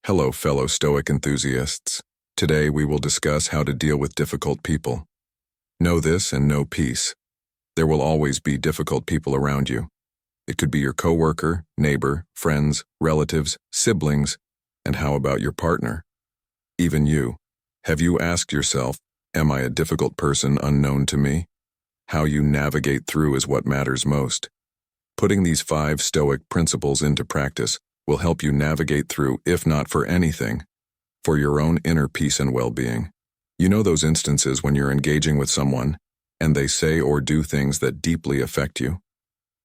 Hello, fellow Stoic enthusiasts. Today we will discuss how to deal with difficult people. Know this and know peace. There will always be difficult people around you. It could be your coworker, neighbor, friends, relatives, siblings, and how about your partner? Even you. Have you asked yourself, am I a difficult person unknown to me? How you navigate through is what matters most. Putting these 5 Stoic principles into practice will help you navigate through, if not for anything, for your own inner peace and well-being. You know those instances when you're engaging with someone, and they say or do things that deeply affect you.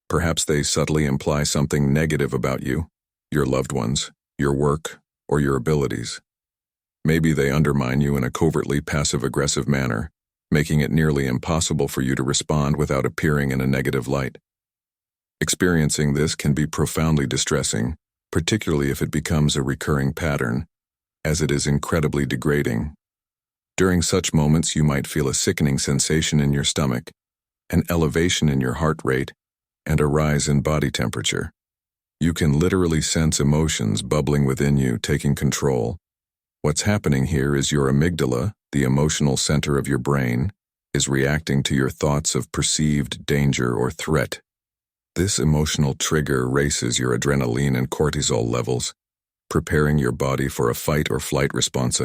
Perhaps they subtly imply something negative about you, your loved ones, your work, or your abilities. Maybe they undermine you in a covertly passive-aggressive manner, making it nearly impossible for you to respond without appearing in a negative light. Experiencing this can be profoundly distressing, particularly if it becomes a recurring pattern, as it is incredibly degrading. During such moments, you might feel a sickening sensation in your stomach, an elevation in your heart rate, and a rise in body temperature. You can literally sense emotions bubbling within you, taking control. What's happening here is your amygdala, the emotional center of your brain, is reacting to your thoughts of perceived danger or threat. This emotional trigger raises your adrenaline and cortisol levels, preparing your body for a fight or flight response.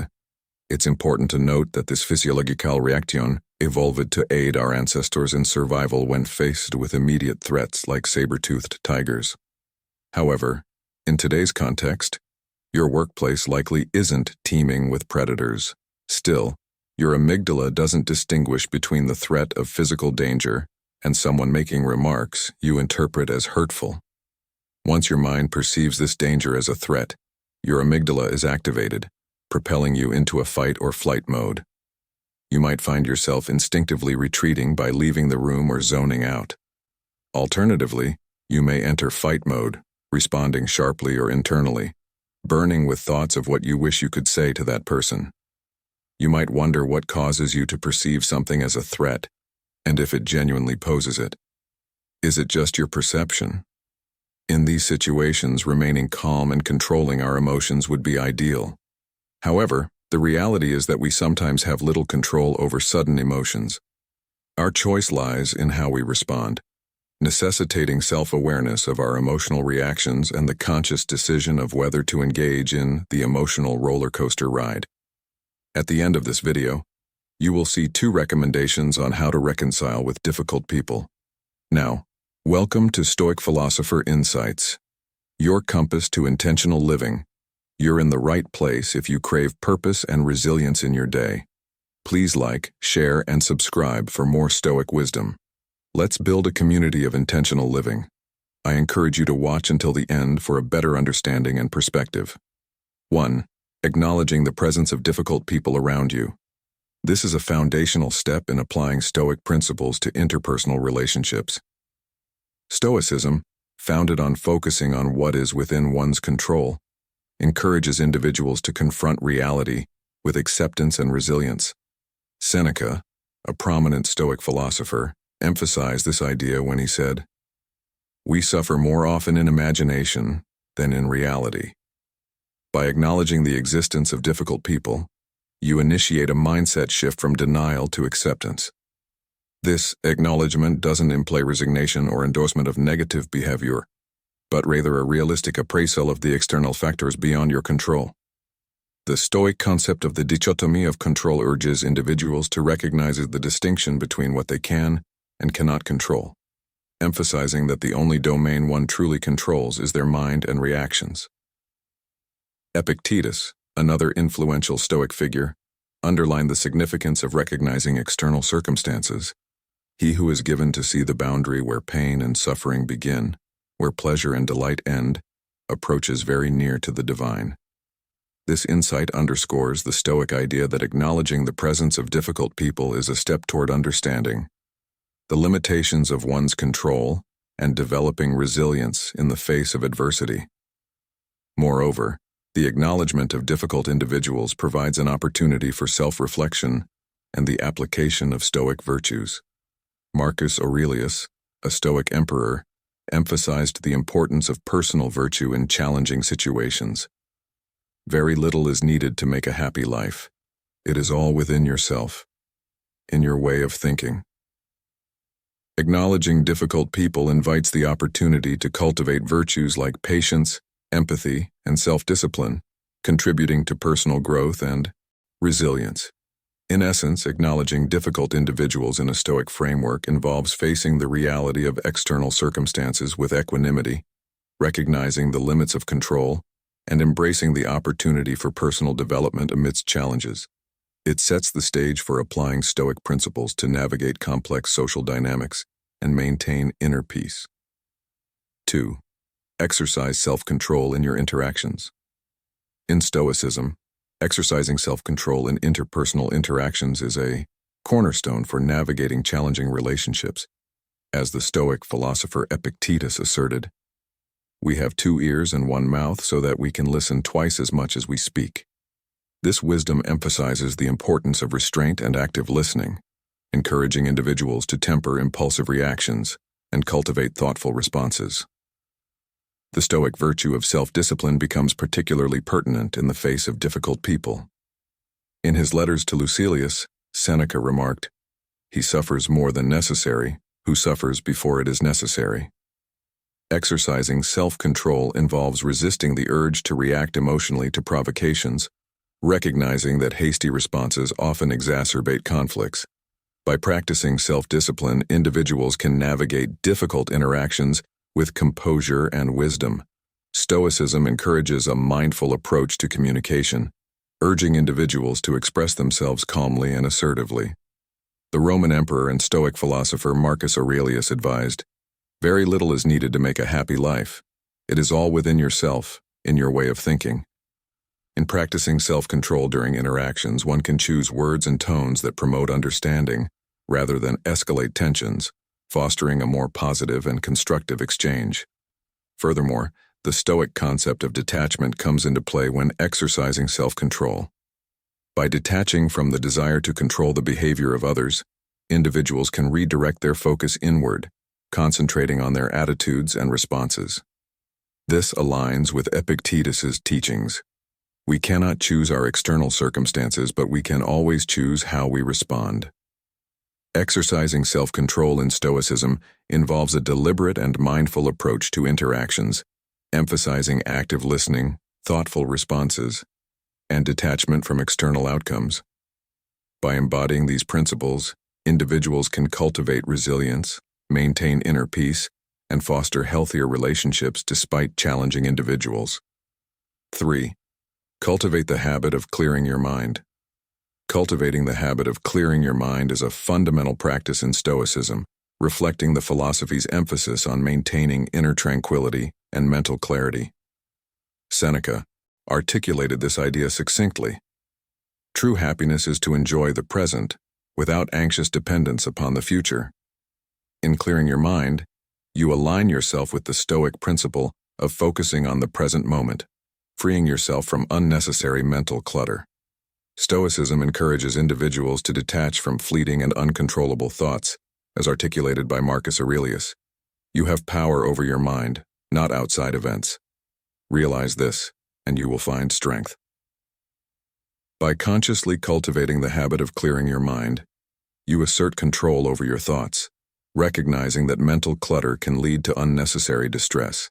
It's important to note that this physiological reaction evolved to aid our ancestors in survival when faced with immediate threats like saber-toothed tigers. However, in today's context, your workplace likely isn't teeming with predators. Still, your amygdala doesn't distinguish between the threat of physical danger and someone making remarks you interpret as hurtful. Once your mind perceives this danger as a threat, your amygdala is activated, propelling you into a fight or flight mode. You might find yourself instinctively retreating by leaving the room or zoning out. Alternatively, you may enter fight mode, responding sharply or internally, burning with thoughts of what you wish you could say to that person. You might wonder what causes you to perceive something as a threat, and if it genuinely poses it. Is it just your perception? In these situations, remaining calm and controlling our emotions would be ideal. However, the reality is that we sometimes have little control over sudden emotions. Our choice lies in how we respond, necessitating self-awareness of our emotional reactions and the conscious decision of whether to engage in the emotional roller coaster ride. At the end of this video, you will see 2 recommendations on how to reconcile with difficult people. Now, welcome to Stoic Philosopher Insights, your compass to intentional living. You're in the right place if you crave purpose and resilience in your day. Please like, share, and subscribe for more Stoic wisdom. Let's build a community of intentional living. I encourage you to watch until the end for a better understanding and perspective. 1. Acknowledging the presence of difficult people around you. This is a foundational step in applying Stoic principles to interpersonal relationships. Stoicism, founded on focusing on what is within one's control, encourages individuals to confront reality with acceptance and resilience. Seneca, a prominent Stoic philosopher, emphasized this idea when he said, "We suffer more often in imagination than in reality." By acknowledging the existence of difficult people, you initiate a mindset shift from denial to acceptance. This acknowledgement doesn't imply resignation or endorsement of negative behavior, but rather a realistic appraisal of the external factors beyond your control. The Stoic concept of the dichotomy of control urges individuals to recognize the distinction between what they can and cannot control, emphasizing that the only domain one truly controls is their mind and reactions. Epictetus, another influential Stoic figure, underlined the significance of recognizing external circumstances. He who is given to see the boundary where pain and suffering begin, where pleasure and delight end, approaches very near to the divine. This insight underscores the Stoic idea that acknowledging the presence of difficult people is a step toward understanding the limitations of one's control and developing resilience in the face of adversity. Moreover, the acknowledgement of difficult individuals provides an opportunity for self-reflection and the application of Stoic virtues. Marcus Aurelius, a Stoic emperor, emphasized the importance of personal virtue in challenging situations. Very little is needed to make a happy life. It is all within yourself, in your way of thinking. Acknowledging difficult people invites the opportunity to cultivate virtues like patience, empathy, and self-discipline, contributing to personal growth and resilience. In essence, acknowledging difficult individuals in a Stoic framework involves facing the reality of external circumstances with equanimity, recognizing the limits of control, and embracing the opportunity for personal development amidst challenges. It sets the stage for applying Stoic principles to navigate complex social dynamics and maintain inner peace. 2. Exercise self-control in your interactions. In Stoicism, exercising self-control in interpersonal interactions is a cornerstone for navigating challenging relationships. As the Stoic philosopher Epictetus asserted, "We have 2 ears and 1 mouth so that we can listen twice as much as we speak." This wisdom emphasizes the importance of restraint and active listening, encouraging individuals to temper impulsive reactions and cultivate thoughtful responses. The Stoic virtue of self-discipline becomes particularly pertinent in the face of difficult people. In his letters to Lucilius, Seneca remarked, "He suffers more than necessary, who suffers before it is necessary." Exercising self-control involves resisting the urge to react emotionally to provocations, recognizing that hasty responses often exacerbate conflicts. By practicing self-discipline, individuals can navigate difficult interactions with composure and wisdom. Stoicism encourages a mindful approach to communication, urging individuals to express themselves calmly and assertively. The Roman emperor and Stoic philosopher Marcus Aurelius advised, "Very little is needed to make a happy life. It is all within yourself, in your way of thinking." In practicing self-control during interactions, one can choose words and tones that promote understanding rather than escalate tensions, fostering a more positive and constructive exchange. Furthermore, the Stoic concept of detachment comes into play when exercising self-control. By detaching from the desire to control the behavior of others, individuals can redirect their focus inward, concentrating on their attitudes and responses. This aligns with Epictetus's teachings. We cannot choose our external circumstances, but we can always choose how we respond. Exercising self-control in Stoicism involves a deliberate and mindful approach to interactions, emphasizing active listening, thoughtful responses, and detachment from external outcomes. By embodying these principles, individuals can cultivate resilience, maintain inner peace, and foster healthier relationships despite challenging individuals. 3. Cultivate the habit of clearing your mind. Cultivating the habit of clearing your mind is a fundamental practice in Stoicism, reflecting the philosophy's emphasis on maintaining inner tranquility and mental clarity. Seneca articulated this idea succinctly. True happiness is to enjoy the present without anxious dependence upon the future. In clearing your mind, you align yourself with the Stoic principle of focusing on the present moment, freeing yourself from unnecessary mental clutter. Stoicism encourages individuals to detach from fleeting and uncontrollable thoughts, as articulated by Marcus Aurelius. You have power over your mind, not outside events. Realize this, and you will find strength. By consciously cultivating the habit of clearing your mind, you assert control over your thoughts, recognizing that mental clutter can lead to unnecessary distress.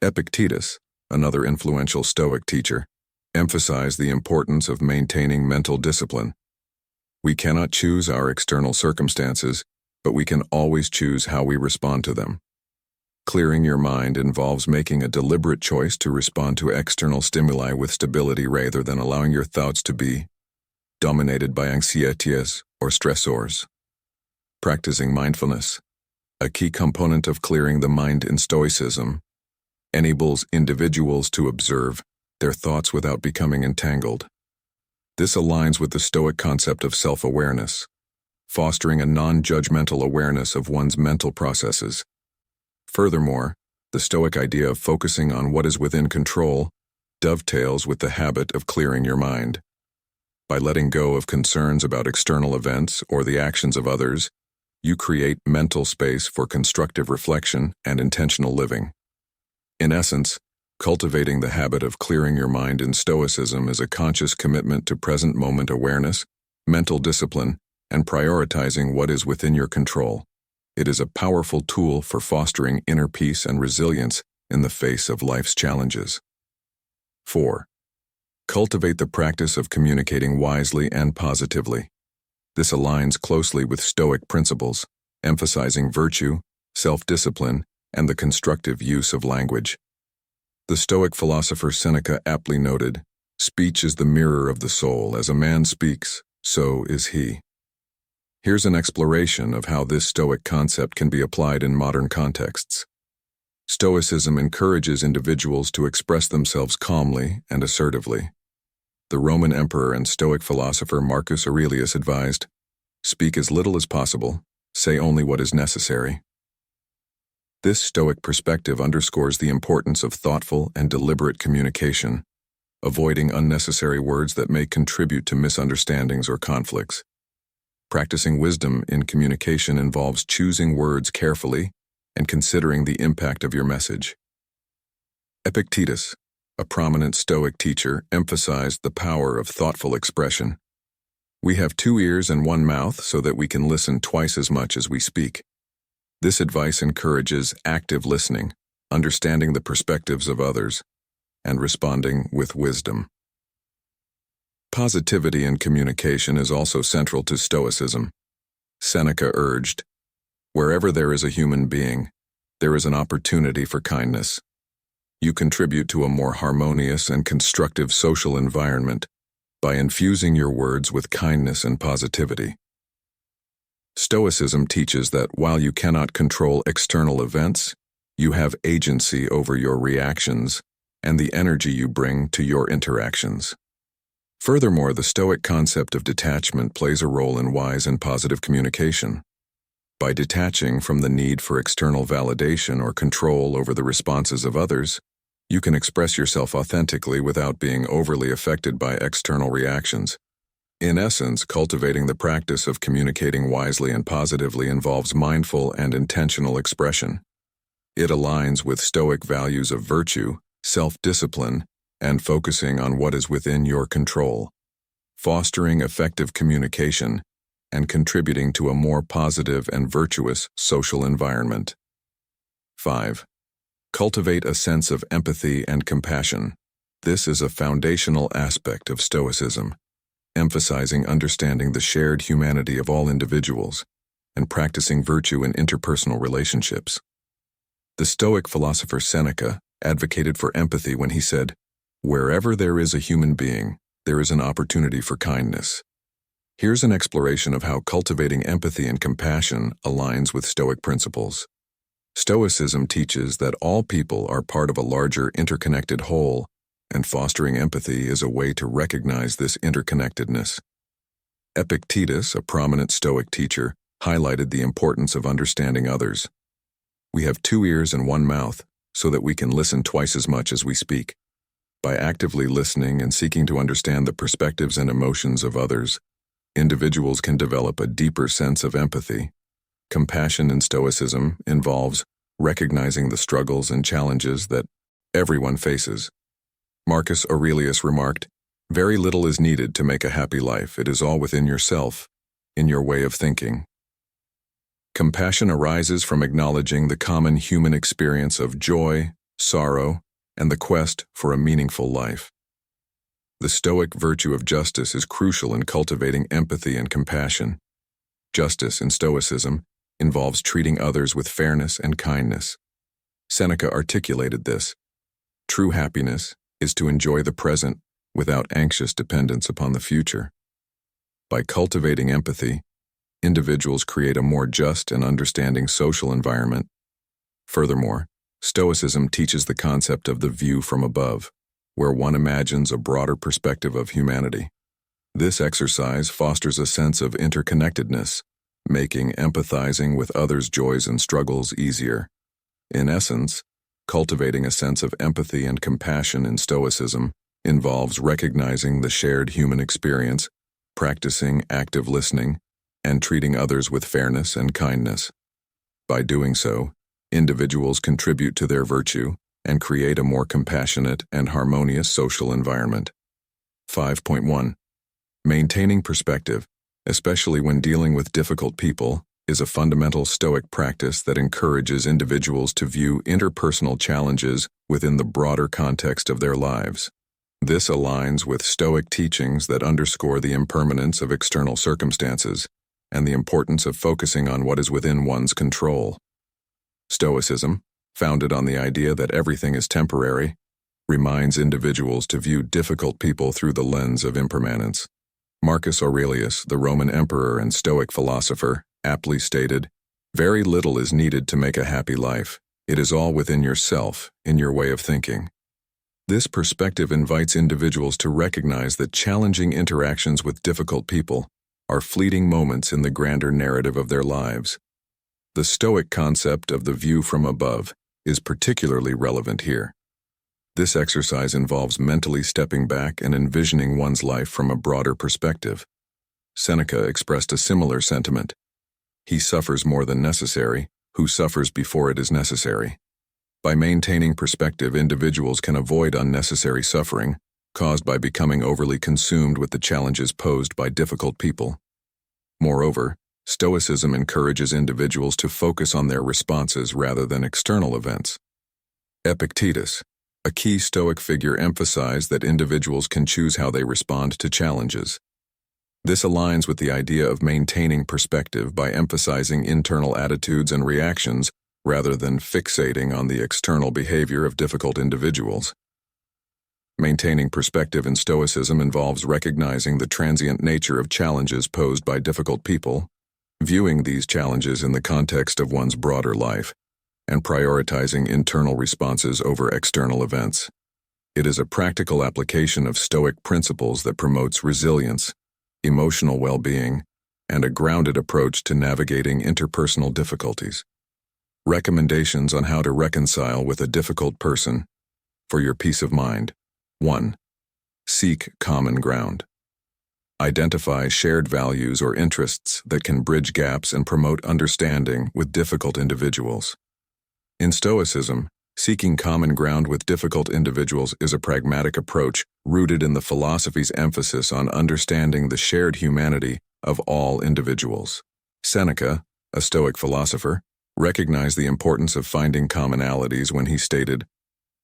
Epictetus, another influential Stoic teacher, emphasized the importance of maintaining mental discipline. We cannot choose our external circumstances, but we can always choose how we respond to them. Clearing your mind involves making a deliberate choice to respond to external stimuli with stability rather than allowing your thoughts to be dominated by anxieties or stressors. Practicing mindfulness, a key component of clearing the mind in Stoicism, enables individuals to observe their thoughts without becoming entangled. This aligns with the Stoic concept of self-awareness, fostering a non-judgmental awareness of one's mental processes. Furthermore, the Stoic idea of focusing on what is within control dovetails with the habit of clearing your mind. By letting go of concerns about external events or the actions of others, you create mental space for constructive reflection and intentional living. In essence, Cultivating the habit of clearing your mind in Stoicism is a conscious commitment to present moment awareness, mental discipline, and prioritizing what is within your control. It is a powerful tool for fostering inner peace and resilience in the face of life's challenges. 4. Cultivate the practice of communicating wisely and positively. This aligns closely with Stoic principles, emphasizing virtue, self-discipline, and the constructive use of language. The Stoic philosopher Seneca aptly noted, "Speech is the mirror of the soul. As a man speaks, so is he." Here's an exploration of how this Stoic concept can be applied in modern contexts. Stoicism encourages individuals to express themselves calmly and assertively. The Roman emperor and Stoic philosopher Marcus Aurelius advised, "Speak as little as possible, say only what is necessary." This Stoic perspective underscores the importance of thoughtful and deliberate communication, avoiding unnecessary words that may contribute to misunderstandings or conflicts. Practicing wisdom in communication involves choosing words carefully and considering the impact of your message. Epictetus, a prominent Stoic teacher, emphasized the power of thoughtful expression. "We have 2 ears and 1 mouth so that we can listen twice as much as we speak." This advice encourages active listening, understanding the perspectives of others, and responding with wisdom. Positivity in communication is also central to Stoicism. Seneca urged, "Wherever there is a human being, there is an opportunity for kindness. You contribute to a more harmonious and constructive social environment by infusing your words with kindness and positivity." Stoicism teaches that while you cannot control external events, you have agency over your reactions and the energy you bring to your interactions. Furthermore, the Stoic concept of detachment plays a role in wise and positive communication. By detaching from the need for external validation or control over the responses of others, you can express yourself authentically without being overly affected by external reactions. In essence, cultivating the practice of communicating wisely and positively involves mindful and intentional expression. It aligns with Stoic values of virtue, self-discipline, and focusing on what is within your control, fostering effective communication, and contributing to a more positive and virtuous social environment. 5. Cultivate a sense of empathy and compassion. This is a foundational aspect of Stoicism, emphasizing understanding the shared humanity of all individuals and practicing virtue in interpersonal relationships. The Stoic philosopher Seneca advocated for empathy when he said, "Wherever there is a human being, there is an opportunity for kindness." Here's an exploration of how cultivating empathy and compassion aligns with Stoic principles. Stoicism teaches that all people are part of a larger interconnected whole, and fostering empathy is a way to recognize this interconnectedness. Epictetus, a prominent Stoic teacher, highlighted the importance of understanding others. "We have 2 ears and 1 mouth, so that we can listen twice as much as we speak." By actively listening and seeking to understand the perspectives and emotions of others, individuals can develop a deeper sense of empathy. Compassion in Stoicism involves recognizing the struggles and challenges that everyone faces. Marcus Aurelius remarked, "Very little is needed to make a happy life. It is all within yourself, in your way of thinking." Compassion arises from acknowledging the common human experience of joy, sorrow, and the quest for a meaningful life. The Stoic virtue of justice is crucial in cultivating empathy and compassion. Justice in Stoicism involves treating others with fairness and kindness. Seneca articulated this, "True happiness is to enjoy the present without anxious dependence upon the future." By cultivating empathy, individuals create a more just and understanding social environment. Furthermore, Stoicism teaches the concept of the view from above, where one imagines a broader perspective of humanity. This exercise fosters a sense of interconnectedness, making empathizing with others' joys and struggles easier. In essence, cultivating a sense of empathy and compassion in Stoicism involves recognizing the shared human experience, practicing active listening, and treating others with fairness and kindness. By doing so, individuals contribute to their virtue, and create a more compassionate and harmonious social environment. 5.1. Maintaining perspective, especially when dealing with difficult people, is a fundamental Stoic practice that encourages individuals to view interpersonal challenges within the broader context of their lives. This aligns with Stoic teachings that underscore the impermanence of external circumstances and the importance of focusing on what is within one's control. Stoicism, founded on the idea that everything is temporary, reminds individuals to view difficult people through the lens of impermanence. Marcus Aurelius, the Roman emperor and Stoic philosopher, aptly stated, "Very little is needed to make a happy life. It is all within yourself, in your way of thinking." This perspective invites individuals to recognize that challenging interactions with difficult people are fleeting moments in the grander narrative of their lives. The Stoic concept of the view from above is particularly relevant here. This exercise involves mentally stepping back and envisioning one's life from a broader perspective. Seneca expressed a similar sentiment. "He suffers more than necessary, who suffers before it is necessary." By maintaining perspective, individuals can avoid unnecessary suffering caused by becoming overly consumed with the challenges posed by difficult people. Moreover, Stoicism encourages individuals to focus on their responses rather than external events. Epictetus, a key Stoic figure, emphasized that individuals can choose how they respond to challenges. This aligns with the idea of maintaining perspective by emphasizing internal attitudes and reactions rather than fixating on the external behavior of difficult individuals. Maintaining perspective in Stoicism involves recognizing the transient nature of challenges posed by difficult people, viewing these challenges in the context of one's broader life, and prioritizing internal responses over external events. It is a practical application of Stoic principles that promotes resilience, emotional well-being, and a grounded approach to navigating interpersonal difficulties. Recommendations on how to reconcile with a difficult person for your peace of mind. 1. Seek common ground. Identify shared values or interests that can bridge gaps and promote understanding with difficult individuals. In Stoicism, seeking common ground with difficult individuals is a pragmatic approach rooted in the philosophy's emphasis on understanding the shared humanity of all individuals. Seneca, a Stoic philosopher, recognized the importance of finding commonalities when he stated,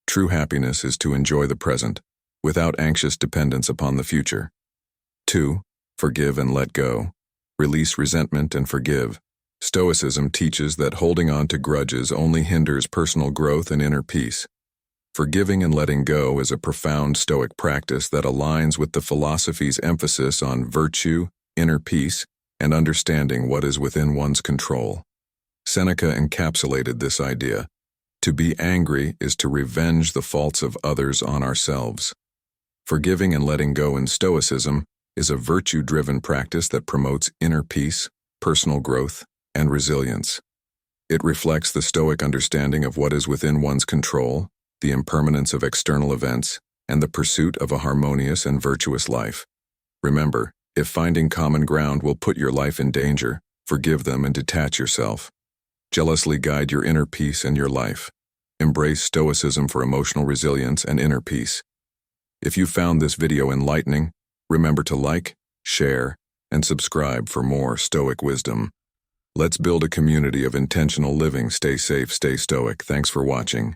"True happiness is to enjoy the present, without anxious dependence upon the future." 2. Forgive and let go. Release resentment and forgive. Stoicism teaches that holding on to grudges only hinders personal growth and inner peace. Forgiving and letting go is a profound Stoic practice that aligns with the philosophy's emphasis on virtue, inner peace, and understanding what is within one's control. Seneca encapsulated this idea. To be angry is to revenge the faults of others on ourselves. Forgiving and letting go in Stoicism is a virtue-driven practice that promotes inner peace, personal growth, and resilience. It reflects the Stoic understanding of what is within one's control, the impermanence of external events, and the pursuit of a harmonious and virtuous life. Remember, if finding common ground will put your life in danger, forgive them and detach yourself. Jealously guide your inner peace and your life. Embrace Stoicism for emotional resilience and inner peace. If you found this video enlightening, remember to like, share, and subscribe for more Stoic wisdom. Let's build a community of intentional living. Stay safe, stay Stoic. Thanks for watching.